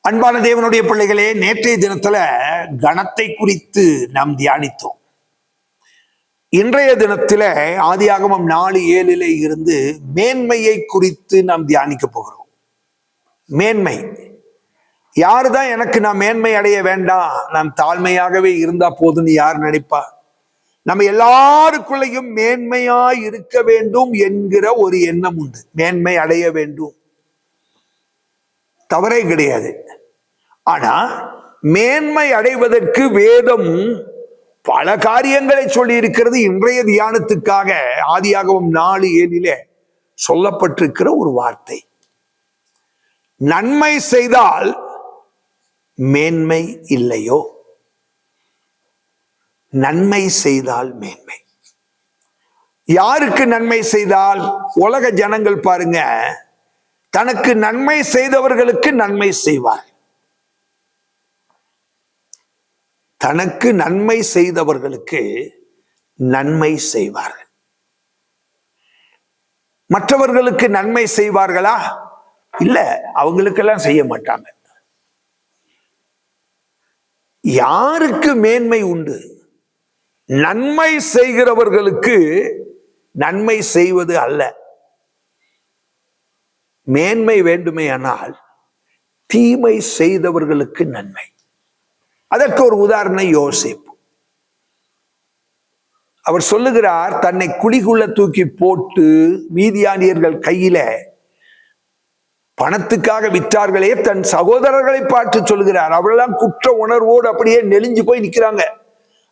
அன்பான தேவனுடைய பிள்ளைகளே, நேற்றைய தினத்துல கணத்தை குறித்து நாம் தியானித்தோம். இன்றைய தினத்துல ஆதியாகமம் 4:7 இருந்து மேன்மையை குறித்து நாம் தியானிக்க போகிறோம். மேன்மை யாருதான் எனக்கு நான் மேன்மை அடைய வேண்டாம், நான் தாழ்மையாகவே இருந்தா போதும்னு யார் நினைப்பா? நம்ம எல்லாருக்குள்ளேயும் மேன்மையாய் இருக்க வேண்டும் என்கிற ஒரு எண்ணம் உண்டு. மேன்மை அடைய வேண்டும், தவறே கிடையாது. ஆனா மேன்மை அடைவதற்கு வேதம் பல காரியங்களை சொல்லி இருக்கிறது. இன்றைய தியானத்துக்காக ஆதியாகமம் 4:7 சொல்லப்பட்டிருக்கிற ஒரு வார்த்தை, நன்மை செய்தால் மேன்மை இல்லையோ? நன்மை செய்தால் மேன்மை. யாருக்கு நன்மை செய்தால்? உலக ஜனங்கள் பாருங்க, தனக்கு நன்மை செய்தவர்களுக்கு நன்மை செய்வார். தனக்கு நன்மை செய்தவர்களுக்கு நன்மை செய்வார்கள். மற்றவர்களுக்கு நன்மை செய்வார்களா? இல்ல, அவங்களுக்கெல்லாம் செய்ய மாட்டாங்க. யாருக்கு மேன்மை உண்டு? நன்மை செய்கிறவர்களுக்கு நன்மை செய்வது அல்ல. மேன்மை வேண்டுமே ஆனால் தீமை செய்தவர்களுக்கு நன்மை. அதற்கு ஒரு உதாரணம் யோசேப்பு. அவர் சொல்லுகிறார், தன்னை குழிக்குள்ள தூக்கி போட்டு மீதியானியர்கள் கையில பணத்துக்காக விற்றார்களே, தன் சகோதரர்களை பார்த்து சொல்லுகிறார். அவரெல்லாம் குற்ற உணர்வோடு அப்படியே நெளிஞ்சு போய் நிற்கிறாங்க.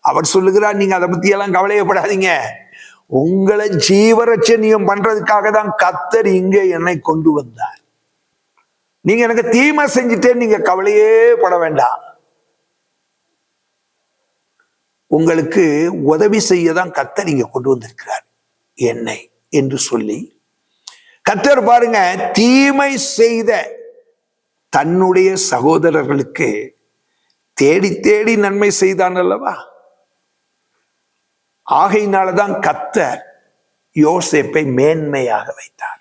அவர் சொல்லுகிறார், நீங்க அதை பத்தி எல்லாம் கவலையப்படாதீங்க, உங்களை ஜீவரட்சணியம் பண்றதுக்காக தான் கர்த்தர் இங்கே என்னை கொண்டு வந்தார். நீங்க எனக்கு தீமை செஞ்சுட்டே நீங்க கவலையே பட வேண்டாம், உங்களுக்கு உதவி செய்யதான் கர்த்தர் இங்க கொண்டு வந்திருக்கிறார் என்னை என்று சொல்லி, கர்த்தர் பாருங்க, தீமை செய்த தன்னுடைய சகோதரர்களுக்கு தேடி தேடி நன்மை செய்தான் அல்லவா? ஆகையினாலதான் கர்த்தர் யோசேப்பை மேன்மையாக வைத்தார்.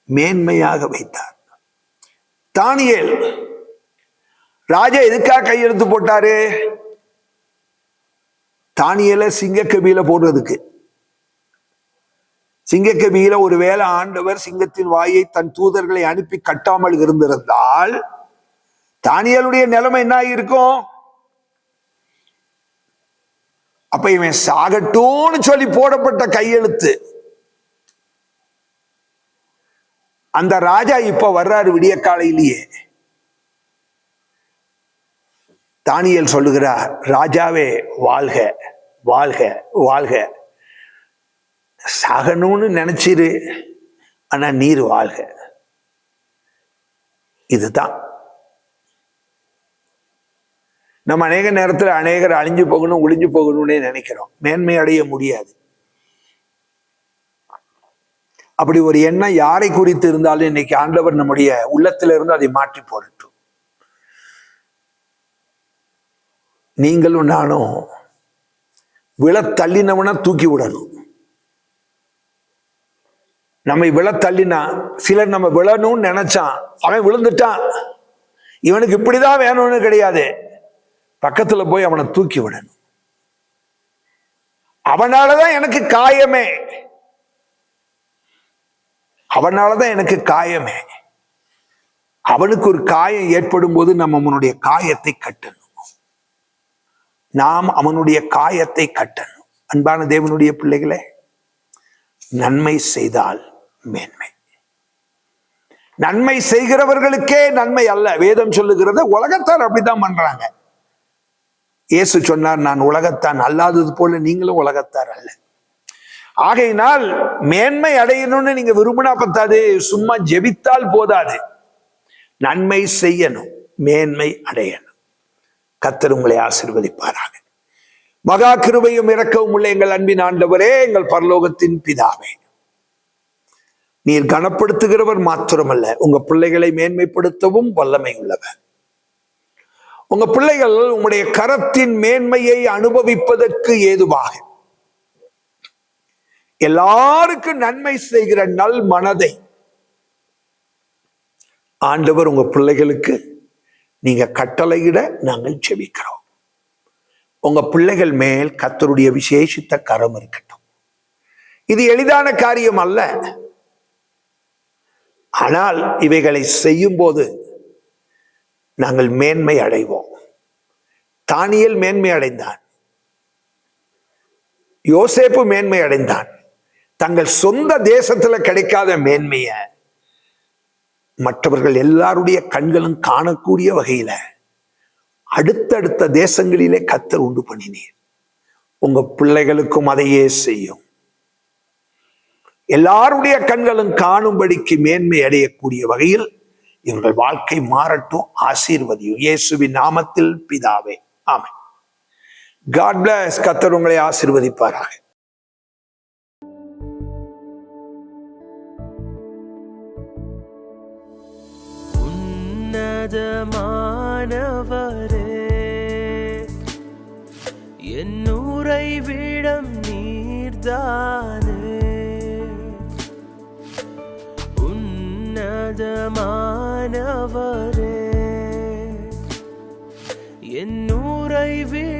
மேன்மையாக வைத்தார். தானியேல் ராஜா எதுக்காக கையெழுத்து போட்டாரு? தானியேல சிங்கக்கபியில போடுறதுக்கு. சிங்கக்கபியில ஒருவேளை ஆண்டவர் சிங்கத்தின் வாயை தன் தூதர்களை அனுப்பி கட்டாமல் இருந்திருந்தால் தானியேலுடைய நிலைமை என்ன இருக்கும்? அப்ப இவன் சாகட்டோன்னு சொல்லி போடப்பட்ட கையெழுத்து. அந்த ராஜா இப்ப வர்றாரு விடிய காலையிலேயே. தானியேல் சொல்லுகிறார், ராஜாவே வாழ்க வாழ்க வாழ்க, சாகணும்னு நினைச்சிரு, ஆனா நீர் வாழ்க. இதுதான் நம்ம அநேக நேரத்தில் அநேகர் அழிஞ்சு போகணும், ஒளிஞ்சு போகணும்னே நினைக்கிறோம். மேன்மை அடைய முடியாது. அப்படி ஒரு எண்ணம் யாரை குறித்து இருந்தாலும் இன்னைக்கு ஆண்டவர் நம்முடைய உள்ளத்திலிருந்து அதை மாற்றி போடட்டும். நீங்களும் நானும் விழ தள்ளினவனா தூக்கி விடணும். நம்மை விழ தள்ளினா, சிலர் நம்ம விழணும்னு நினைச்சான், அவன் விழுந்துட்டான், இவனுக்கு இப்படிதான் வேணும்னு கிடையாது, பக்கத்துல போய் அவனை தூக்கி விடணும். அவனாலதான் எனக்கு காயமே, அவனாலதான் எனக்கு காயமே. அவனுக்கு ஒரு காயம் ஏற்படும் போது நம்ம அவனுடைய காயத்தை கட்டணும். நாம் அவனுடைய காயத்தை கட்டணும். அன்பான தேவனுடைய பிள்ளைகளே, நன்மை செய்தால் மேன்மை. நன்மை செய்கிறவர்களுக்கே நன்மை அல்ல. வேதம் சொல்லுகிறது உலகத்தார் அப்படித்தான் பண்றாங்க. இயேசு சொன்னார், நான் உலகத்தான் அல்லாதது போல நீங்களும் உலகத்தார் அல்ல. ஆகையினால் மேன்மை அடையணும்னு நீங்க விரும்பினா பத்தாது, சும்மா ஜெபித்தால் போதாது, நன்மை செய்யணும், மேன்மை அடையணும். கர்த்தர் உங்களை ஆசீர்வதிப்பாராக. மகா கிருபையும் இரக்கமும் உள்ள எங்கள் அன்பின் ஆண்டவரே, எங்கள் பரலோகத்தின் பிதாவே, நீர் கனப்படுத்துகிறவர் மாத்திரமல்ல, உங்க பிள்ளைகளை மேன்மைப்படுத்தவும் வல்லமை உள்ளவர். உங்க பிள்ளைகள் உங்களுடைய கரத்தின் மேன்மையை அனுபவிப்பதற்கு ஏதுவாக எல்லாருக்கும் நன்மை செய்கிற நல் மனதை ஆண்டவர் உங்க பிள்ளைகளுக்கு நீங்க கட்டளையிட நாங்கள் ஜெபிக்கிறோம். உங்க பிள்ளைகள் மேல் கர்த்தருடைய விசேஷித்த கரம் இருக்கட்டும். இது எளிதான காரியம் அல்ல. ஆனால் இவைகளை செய்யும் போது நாங்கள் மேன்மை அடைவோம். தானியேல் மேன்மை அடைந்தான், யோசேப்பு மேன்மை அடைந்தான். தங்கள் சொந்த தேசத்துல கிடைக்காத மேன்மைய மற்றவர்கள் எல்லாருடைய கண்களும் காணக்கூடிய வகையில அடுத்தடுத்த தேசங்களிலே கர்த்தர் உண்டு பண்ணினீர். உங்க பிள்ளைகளுக்கும் அதையே செய்யும். எல்லாருடைய கண்களும் காணும்படிக்கு மேன்மை அடையக்கூடிய வகையில் இவர்கள் வாழ்க்கை மாறட்டும். ஆசீர்வதியும் இயேசுவின் நாமத்தில் பிதாவே, ஆமென். God plus. கர்த்தர் உங்களை ஆசீர்வதிப்பாராக. உன்னதமானவரே, என் உறைவிடம் நீர்தானே. உன்னதமானவரே, என் உறைவிடம்